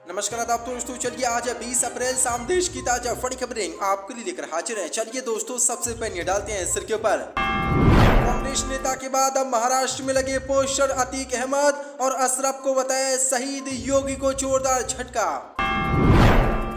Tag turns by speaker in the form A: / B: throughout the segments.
A: नमस्कार आदाब दोस्तों, चलिए आज है 20 अप्रैल, शाम देश की ताजा बड़ी खबरें आपके लिए लेकर हाजिर हैं। चलिए दोस्तों, सबसे पहले डालते हैं सिर के ऊपर। कांग्रेस नेता के बाद अब महाराष्ट्र में लगे पोस्टर, अतीक अहमद और अशरफ को बताया शहीद, योगी को जोरदार झटका।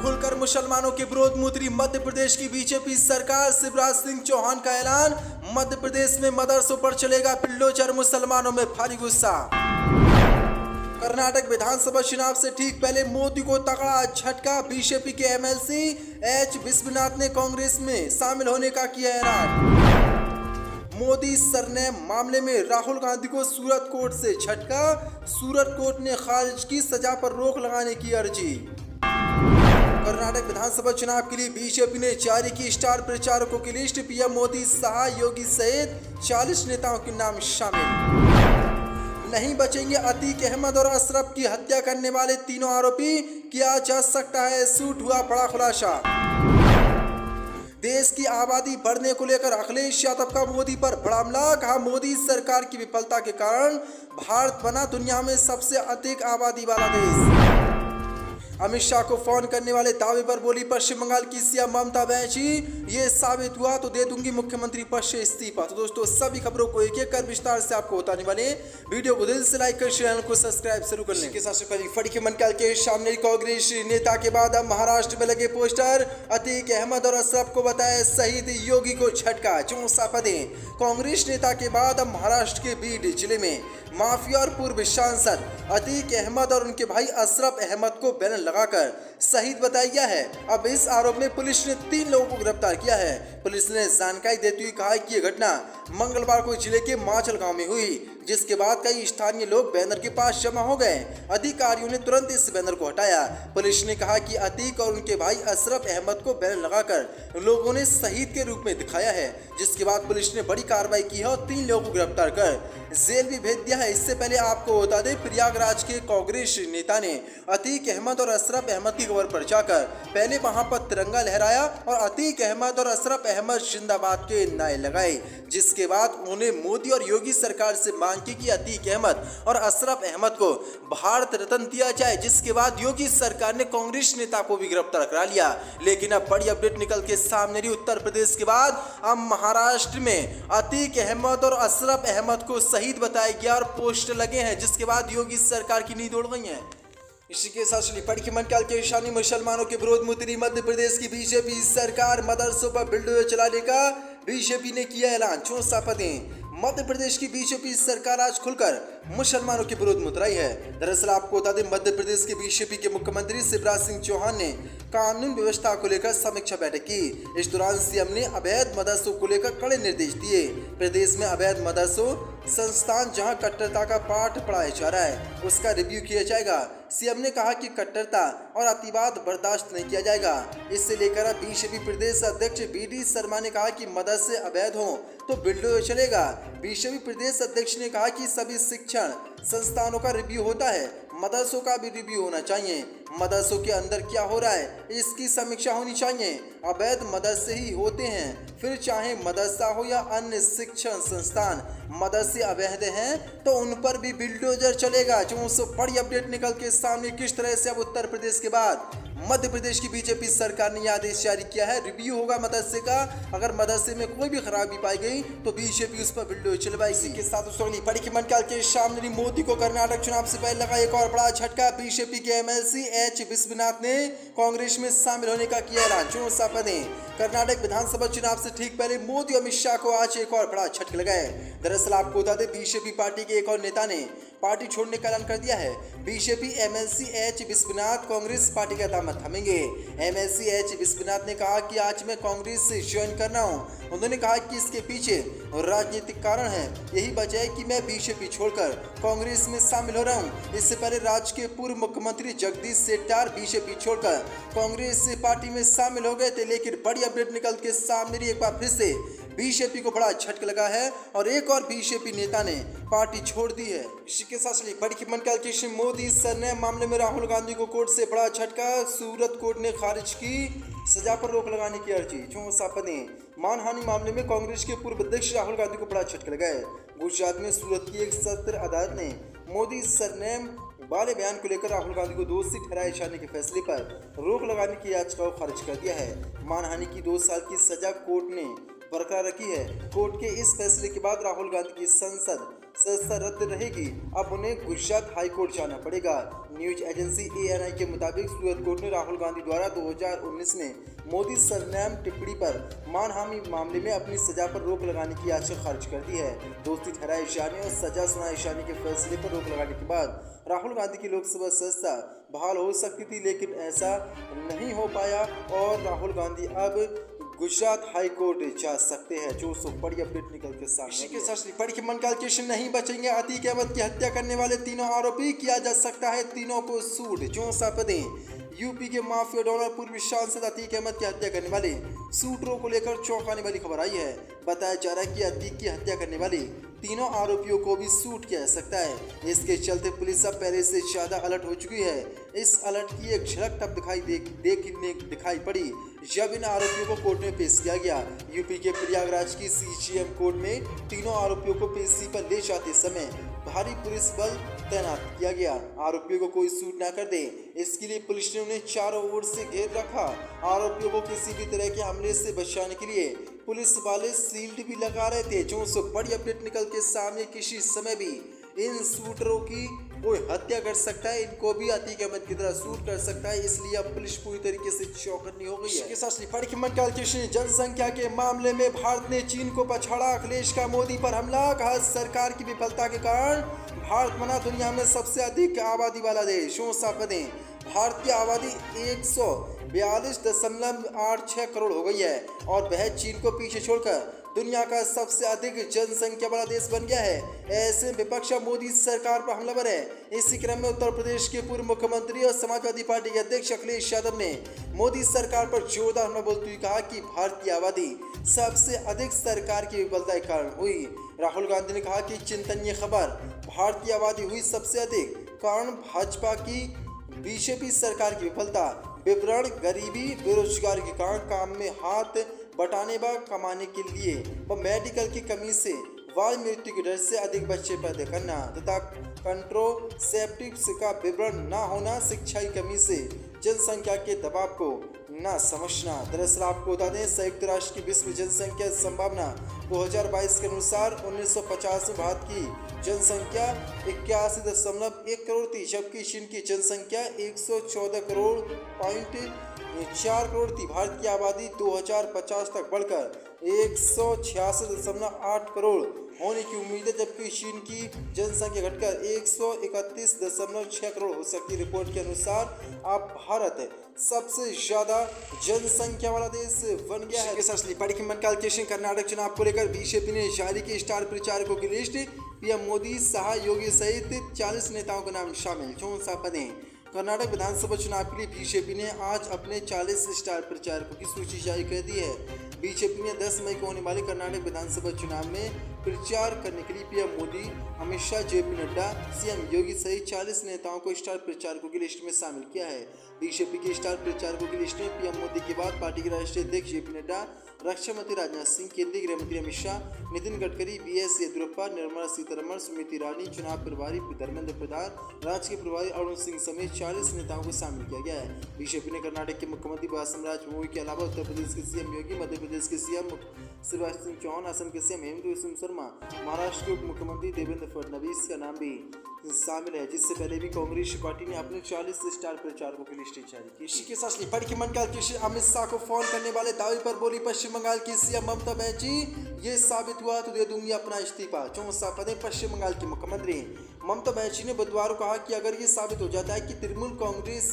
A: खुलकर मुसलमानों के विरोध में उतरी मध्य प्रदेश की बीजेपी सरकार, शिवराज सिंह चौहान का ऐलान, मध्य प्रदेश में मदरसों पर चलेगा बुलडोजर, मुसलमानों में भारी गुस्सा। कर्नाटक विधानसभा चुनाव से ठीक पहले मोदी को तगड़ा झटका, बीजेपी के एमएलसी एच विश्वनाथ ने कांग्रेस में शामिल होने का किया ऐलान। मोदी सरनेम मामले में राहुल गांधी को सूरत कोर्ट से झटका, सूरत कोर्ट ने खारिज की सजा पर रोक लगाने की अर्जी। कर्नाटक विधानसभा चुनाव के लिए बीजेपी ने जारी की स्टार प्रचारकों की लिस्ट, पीएम मोदी, शाह, योगी सहित 40 नेताओं के नाम शामिल। नहीं बचेंगे अतीक अहमद और अशरफ की हत्या करने वाले तीनों आरोपी, किया जा सकता है सूट, हुआ बड़ा खुलासा। देश की आबादी बढ़ने को लेकर अखिलेश यादव का मोदी पर बड़ा हमला, कहा मोदी सरकार की विफलता के कारण भारत बना दुनिया में सबसे अधिक आबादी वाला देश। अमित शाह को फोन करने वाले दावे पर बोली पश्चिम बंगाल की सीएम ममता बनर्जी, ये साबित हुआ तो दे दूंगी मुख्यमंत्री पद से इस्तीफा। तो दोस्तों, सभी खबरों को एक एक कर विस्तार से आपको बताने वाले, वीडियो को दिल से लाइक कर चैनल को सब्सक्राइब जरूर कर लें। सबसे पहले फड़ी के मनकाल के सामने कांग्रेस नेता के बाद अब महाराष्ट्र में लगे पोस्टर, अतीक अहमद और अशरफ को बताया शहीद, योगी को झटका, चौंसा पदे। कांग्रेस नेता के बाद अब महाराष्ट्र के बीड जिले में माफिया और पूर्व सांसद अतीक अहमद और उनके भाई अशरफ अहमद को बैनर लगाकर शहीद बताया गया है। अब इस आरोप में पुलिस ने 3 लोगों को गिरफ्तार किया है। पुलिस ने जानकारी देते हुए कहा कि यह घटना मंगलवार को जिले के माचल गांव में हुई, जिसके बाद कई स्थानीय लोग बैनर के पास जमा हो गए। अधिकारियों ने तुरंत इस बैनर को हटाया। पुलिस ने कहा कि अतीक और उनके भाई अशरफ अहमद को बैनर लगाकर लोगों ने शहीद के रूप में दिखाया है, जिसके बाद पुलिस ने बड़ी कार्रवाई की है और 3 लोगों को गिरफ्तार कर जेल भी भेज दिया है। इससे पहले आपको बता दें, प्रयागराज के कांग्रेस नेता ने अतीक अहमद और अशरफ अहमद की कब्र पर जाकर पहले वहां पर तिरंगा लहराया और अतीक अहमद और अशरफ अहमद जिंदाबाद के नारे लगाए, जिसके बाद उन्होंने मोदी और योगी सरकार से मांग की कि अतीक अहमद और अशरफ अहमद को भारत रत्न दिया जाए। जिसके बाद योगी सरकार ने कांग्रेस नेता को भी गिरफ्तार करा लिया। लेकिन अब बड़ी अपडेट निकल के सामने रही, उत्तर प्रदेश के बाद अब महाराष्ट्र में अतीक अहमद और अशरफ अहमद को शहीद बताया गया और पोस्टर लगे हैं, जिसके बाद योगी सरकार की नींद उड़ गई है। इसी के साथ पड़ी की मनकाल के ईशानी मुसलमानों के विरोध में उतरी मध्य प्रदेश की बीजेपी सरकार, मदरसों पर बुलडोजर चलाने का बीजेपी ने किया ऐलान, चौंसा पदे। मध्य प्रदेश की बीजेपी सरकार आज खुलकर मुसलमानों के विरोध में उतरी है। दरअसल आपको बता दें, मध्य प्रदेश के बीजेपी के मुख्यमंत्री शिवराज सिंह चौहान ने कानून व्यवस्था को लेकर समीक्षा बैठक की। इस दौरान सीएम ने अवैध मदरसों को लेकर कड़े निर्देश दिए। प्रदेश में अवैध मदरसों संस्थान जहां कट्टरता का पाठ पढ़ाया जा रहा है, उसका रिव्यू किया जाएगा। सीएम ने कहा कि कट्टरता और अतिवाद बर्दाश्त नहीं किया जाएगा। इससे लेकर बीजेपी प्रदेश अध्यक्ष बीडी शर्मा ने कहा कि मदरसे अवैध हों तो बुलडोजर चलेगा। बीजेपी प्रदेश अध्यक्ष ने कहा कि सभी शिक्षण संस्थानों का रिव्यू होता है, मदरसों का भी रिव्यू होना चाहिए। मदरसों के अंदर क्या हो रहा है, इसकी समीक्षा होनी चाहिए। अवैध मदरसे ही होते हैं, फिर चाहे मदरसा हो या अन्य शिक्षण संस्थान, मदरसे अवैध हैं तो उन पर भी बुलडोजर चलेगा। जो बड़ी अपडेट निकल के सामने, किस तरह से अब उत्तर प्रदेश के बाद मध्य प्रदेश की बीजेपी सरकार ने यह आदेश जारी किया है, रिव्यू होगा मदरसे का। अगर मदरसे में कोई भी खराबी पाई गई तो बीजेपी उस पर बुलडोजर चलवाएगी। इसी के साथ बड़ी की मनकाल के सामने मोदी को कर्नाटक चुनाव से पहले लगा एक और बड़ा झटका, बीजेपी के एमएलसी एच विश्वनाथ ने कांग्रेस में शामिल होने का किया ऐलान, चौंसा पदे। कर्नाटक विधानसभा चुनाव से ठीक पहले मोदी और अमित शाह को आज एक और बड़ा झटका लगा है। दरअसल आपको बता दें, बीजेपी पार्टी के एक और नेता ने पार्टी छोड़ने का ऐलान कर दिया है। BJP MLC H Vishwanath Congress party का दामन थामेंगे। एमएलसी एच विश्वनाथ ने कहा कि आज मैं कांग्रेस से ज्वाइन कर रहा हूं। उन्होंने कहा कि इसके पीछे राजनीतिक कारण है, यही वजह है कि मैं बीजेपी छोड़कर कांग्रेस में शामिल हो रहा हूं। इससे पहले राज्य के पूर्व मुख्यमंत्री जगदीश शेट्टार बीजेपी छोड़कर कांग्रेस पार्टी में शामिल हो गए थे। लेकिन बड़ी अपडेट निकल के सामने एक बार फिर से बीजेपी को बड़ा झटका लगा है और एक और बीजेपी नेता ने पार्टी छोड़ दी है। इसी के साथ बड़ी की मनकाल के मोदी सरनेम मामले में राहुल गांधी को कोर्ट से बड़ा झटका, सूरत कोर्ट ने खारिज की सजा पर रोक लगाने की अर्जी, चौंसा पदे। मानहानि मामले में कांग्रेस के पूर्व अध्यक्ष राहुल गांधी को बड़ा झटका लगा है। गुजरात में सूरत की एक सत्र अदालत ने मोदी सरनेम वाले बयान को लेकर राहुल गांधी को दोषी ठहराए जाने के फैसले पर रोक लगाने की याचिका को खारिज कर दिया है। मानहानि की 2 साल की सजा कोर्ट ने बरकरार रखी है। कोर्ट के इस फैसले के बाद राहुल गांधी की संसद सदस्यता रद्द रहेगी। अब उन्हें गुजरात हाई कोर्ट जाना पड़ेगा। न्यूज एजेंसी ANI के मुताबिक सूरत कोर्ट ने राहुल गांधी द्वारा 2019 में मोदी सरनेम टिप्पणी पर मानहानि मामले में अपनी सजा पर रोक लगाने की याचिका खारिज कर दी है। दोषी ठहराए जाने और सजा सुनाए जाने के फैसले पर रोक लगाने के बाद राहुल गांधी की लोकसभा सदस्यता बहाल हो सकती थी, लेकिन ऐसा नहीं हो पाया और राहुल गांधी अब गुजरात हाई कोर्ट जा सकते हैं। जो सो बड़ी अपडेट निकल के सामने। इसी के साथ पढ़ के मन कैलकुलेशन नहीं बचेंगे। अतीक अहमद की हत्या करने वाले तीनों आरोपी, किया जा सकता है तीनों को सूट। जो सा पदे यूपी के माफिया डॉलर पूर्व सांसद अतीक अहमद की हत्या करने वाले शूटरों को लेकर चौंकाने वाली खबर आई है। बताया जा रहा है कि अतीक की हत्या करने वाले तीनों आरोपियों को भी शूट किया जा सकता है। इसके चलते पुलिस अब पहले से ज्यादा अलर्ट हो चुकी है। इस अलर्ट की एक झलक तब दिखाई पड़ी जब इन आरोपियों को कोर्ट में पेश किया गया। यूपी के प्रयागराज की CGM कोर्ट में तीनों आरोपियों को पेशी पर ले जाते समय भारी पुलिस बल तैनात किया गया। आरोपियों को कोई शूट न कर दे, इसके लिए पुलिस ने उन्हें चारों ओर से घेर रखा। आरोपियों को किसी भी तरह के हमले से बचाने के लिए पुलिस वाले शील्ड भी लगा रहे थे। जो सो बड़ी अपडेट निकल के सामने, किसी समय भी इन शूटरों की कोई हत्या कर सकता है, इनको भी अतीक अहमद की तरह शूट कर सकता है। इसलिए अब पुलिस पूरी तरीके से चौकन्नी हो गई है। जनसंख्या के मामले में भारत ने चीन को पछाड़ा। अखिलेश का मोदी पर हमला, कहा सरकार की विफलता के कारण भारत बना दुनिया में सबसे अधिक आबादी वाला देश। भारत की आबादी 142.86 करोड़ हो गई है और वह चीन को पीछे छोड़कर दुनिया का सबसे अधिक जनसंख्या वाला देश बन गया है। ऐसे विपक्ष मोदी सरकार पर हमलावर है। इसी क्रम में उत्तर प्रदेश के पूर्व मुख्यमंत्री और समाजवादी पार्टी के अध्यक्ष अखिलेश यादव ने मोदी सरकार पर जोरदार हमला बोलते हुए कहा कि भारत की आबादी सबसे अधिक सरकार की विफलता के कारण हुई। राहुल गांधी ने कहा कि चिंतनीय खबर, भारत की आबादी हुई सबसे अधिक कारण भाजपा की बीजेपी सरकार की विफलता। विवरण, गरीबी, बेरोजगारी के कारण काम में हाथ बटाने व कमाने के लिए व मेडिकल की कमी से बाल मृत्यु के डर से अधिक बच्चे पैदा करना तथा कंट्रोसेप्टिव्स का विवरण न होना, शिक्षा की कमी से जनसंख्या के दबाव को न समझना। दरअसल आपको बता दें, संयुक्त राष्ट्र की विश्व जनसंख्या संभावना 2022 के अनुसार 1950 में भारत की जनसंख्या 81.1 करोड़ थी, जबकि चीन की जनसंख्या 114.4 करोड़ थी। भारत की आबादी 2050 तक बढ़कर 166.8 करोड़ होने की उम्मीद है, जबकि चीन की जनसंख्या घटकर 131.6 करोड़ हो सकती है। रिपोर्ट के अनुसार अब भारत सबसे ज्यादा जनसंख्या वाला देश बन गया है। कर्नाटक चुनाव को लेकर बीजेपी ने जारी की स्टार प्रचारकों की लिस्ट। PM मोदी, शाह, योगी सहित 40 नेताओं का नाम शामिल। 64 पदें। कर्नाटक विधानसभा चुनाव के लिए बीजेपी ने आज अपने 40 स्टार प्रचारकों की सूची जारी कर दी है। बीजेपी ने 10 मई को होने वाले कर्नाटक विधानसभा चुनाव में प्रचार करने के लिए PM Modi, Amit Shah, JP Nadda, CM योगी सहित 40 नेताओं को स्टार प्रचारकों की लिस्ट में शामिल किया है। बीजेपी के स्टार प्रचारकों की लिस्ट में PM मोदी के बाद पार्टी के राष्ट्रीय अध्यक्ष JP नड्डा, रक्षा मंत्री राजनाथ सिंह, केंद्रीय गृह मंत्री अमित शाह, नितिन गडकरी, BS येदियुरप्पा, निर्मला सीतारमण, स्मृति ईरानी, चुनाव प्रभारी धर्मेंद्र प्रधान, राज्य के प्रभारी अरुण सिंह समेत 40 नेताओं को शामिल किया गया है। बीजेपी ने कर्नाटक के मुख्यमंत्री वासवराज मोई के अलावा उत्तर प्रदेश के CM योगी, मध्य प्रदेश के CM शिवराज सिंह चौहान, असम के CM हेमंत बिस्वा शर्मा, महाराष्ट्र के उप मुख्यमंत्री देवेंद्र फडणवीस का नाम भी शामिल है, जिससे पहले भी कांग्रेस पार्टी ने अपने 40 स्टार प्रचारकों की लिस्ट जारी की। इसी के साथ पढ़ के मन अमित शाह को फोन करने वाले दावे पर बोली पश्चिम बंगाल की CM ममता बनर्जी, ये साबित हुआ तो दे दूंगी अपना इस्तीफा। 64 पदें। पश्चिम बंगाल की मुख्यमंत्री ममता बनर्जी ने बुधवार को कहा कि अगर ये साबित हो जाता है कि तृणमूल कांग्रेस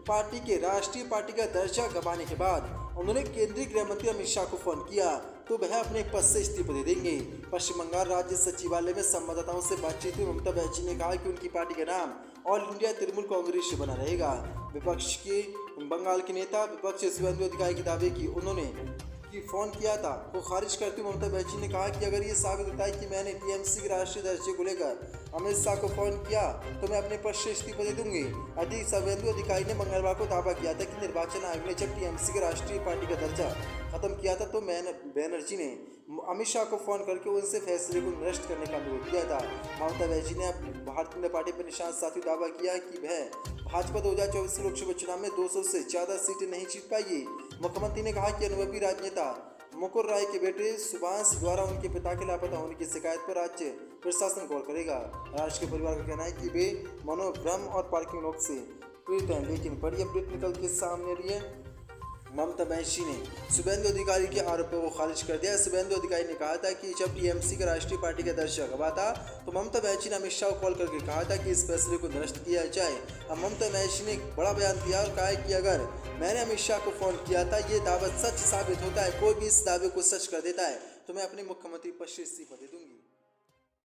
A: पार्टी के राष्ट्रीय पार्टी का दर्जा गंवाने के बाद उन्होंने केंद्रीय गृह मंत्री अमित शाह को फोन किया तो वह अपने पद से इस्तीफा दे देंगे। पश्चिम बंगाल राज्य सचिवालय में संवाददाताओं से बातचीत में ममता बनर्जी ने कहा कि उनकी पार्टी का नाम ऑल इंडिया तृणमूल कांग्रेस बना रहेगा। विपक्ष के बंगाल के नेता विपक्ष शुभेंदु अधिकारी के दावे की उन्होंने फोन किया था को खारिज करते हुए ममता बनर्जी ने कहा कि अगर ये साबित होता है कि मैंने TMC के राष्ट्रीय दर्जे को लेकर अमित शाह को फोन किया तो मैं अपने पद से इस्तीफा दे दूंगी। शुभेंदु अधिकारी ने मंगलवार को दावा किया था कि निर्वाचन आयोग ने जब टीएमसी के राष्ट्रीय पार्टी का दर्जा खत्म किया था तो बनर्जी ने अमित शाह को फोन करके उनसे फैसले को निरस्त करने का अनुरोध किया था। ममता बनर्जी ने भारतीय जनता पार्टी पर निशान साधते दावा किया कि वह भाजपा 2024 लोकसभा चुनाव में 200 से ज्यादा सीटें नहीं जीत पाएगी। मुख्यमंत्री ने कहा कि अनुभवी राजनेता मुकुल राय के बेटे सुभाष द्वारा उनके पिता के लापता होने की शिकायत पर राज्य प्रशासन गौर करेगा। राज के परिवार का कहना है कि वे मनोभ्रम और पार्किंग नोट से पीड़ित हैं, लेकिन बड़ी अपडेट निकल के सामने रही है। ममता बनर्जी ने शुभेंदु अधिकारी के आरोपों को खारिज कर दिया। शुभेंदु अधिकारी ने कहा था कि जब टीएमसी का राष्ट्रीय पार्टी का दर्जा गवा था तो ममता बनर्जी ने अमित शाह को कॉल करके कहा था कि इस फैसले को निरस्त किया जाए। अब ममता बनर्जी ने एक बड़ा बयान दिया और कहा कि अगर मैंने अमित शाह को फोन किया था ये दावा सच साबित होता है, कोई भी इस दावे को सच कर देता है तो मैं अपने मुख्यमंत्री पद से इस्तीफा दे दूंगी।